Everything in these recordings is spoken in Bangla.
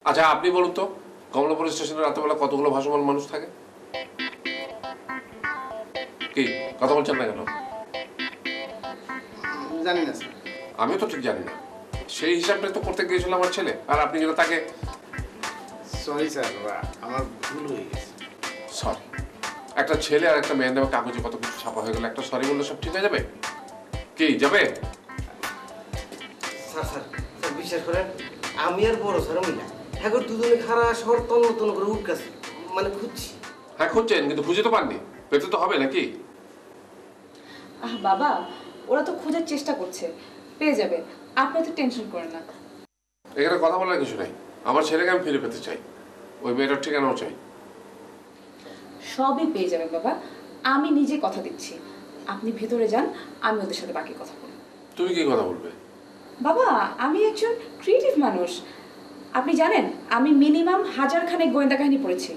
আচ্ছা আপনি বলুন তো কমলাপুর স্টেশনে রাতেবেলা কতগুলো ভাসমান মানুষ থাকে? কি কথা বলছেন না কেন? জানি না স্যার। আমিও তো ঠিক জানি না। সেই হিসাবটা তো করতে গিয়েছিল আমার ছেলে, আর আপনি যেন তাকে সরি স্যার, আমার ভুল হয়ে গেছে। সরি। একটা ছেলে আর একটা মেয়ের নামে কাগজে কত কিছু ছাপা হয়ে গেল, একটা সরি বললে সব ঠিক হয়ে যাবে? কি যাবে? স্যার স্যার স্যার বিশ্বাস করেন, আমি আর বড় স্যার মিলা এখন দুজনে খারা শহর তন্ন তন্ন করে উঠকাছি, মানে খুঁজছি। হ্যাঁ খুঁজছেন, কিন্তু খুঁজে তো পাননি। পেতে তো হবে নাকি? বাবা, ওরা তো খোঁজার চেষ্টা করছে, পেয়ে যাবে। আপনি তো টেনশন করেন না। এখানে কথা বলার কিছু নেই। আমার ছেলেকে আমি ফিরে পেতে চাই, ওই মেয়েটার ঠিকানাও চাই। সবই পেয়ে যাবে বাবা, আমি নিজে কথা দিচ্ছি। আপনি ভেতরে যান, আমি ওদের সাথে বাকি কথা বলবো। তুমি কি কথা বলবে? বাবা, আমি একজন ক্রিয়েটিভ মানুষ। আপনি জানেন, আমি মিনিমাম 1000 খানেক গোয়েন্দা কাহিনী পড়েছি।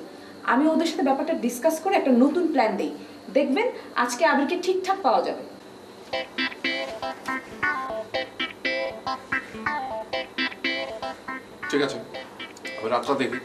আমি ওদের সাথে ব্যাপারটা ডিসকাস করে একটা নতুন প্ল্যান দিই। দেখবেন আজকে আবিরকে ঠিকঠাক পাওয়া যাবে। ঠিক আছে, আমি রাতটা দেখি।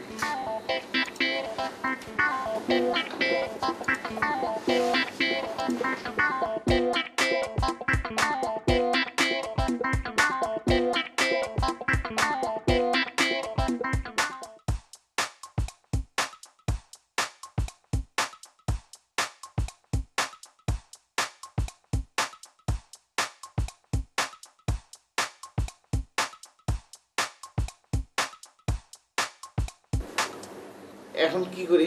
এখন কি করি?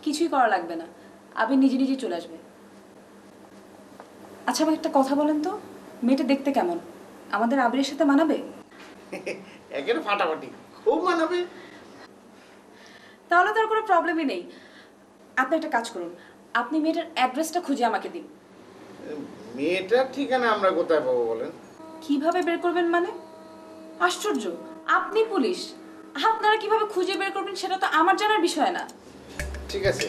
কিছুই করা লাগবে না, আবির নিজে নিজে চলে আসবে। আচ্ছা আমাকে একটা কথা বলেন তো, মেয়েটা দেখতে কেমন? আমাদের আবিরের সাথে মানাবে? একেবারে ফাটাফাটি, খুব মানাবে। তাহলে তো আর কোনো প্রবলেমই নেই। আপনি একটা কাজ করুন, আপনি মেয়েটার অ্যাড্রেসটা খুঁজে আমাকে দিন। মেয়েটার ঠিকানা আমরা কোথায় পাবো বলেন? কিভাবে বের করবেন মানে? আশ্চর্য, আপনি পুলিশ, আপনারা কিভাবে খুঁজে বের করবেন সেটা তো আমার জানার বিষয় না। ঠিক আছে,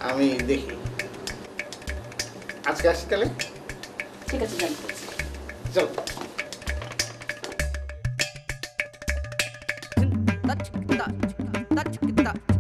আমি দেখি। আজকে আসি তাহলে। ঠিক আছে, জানি। চল। touch, touch, touch, touch.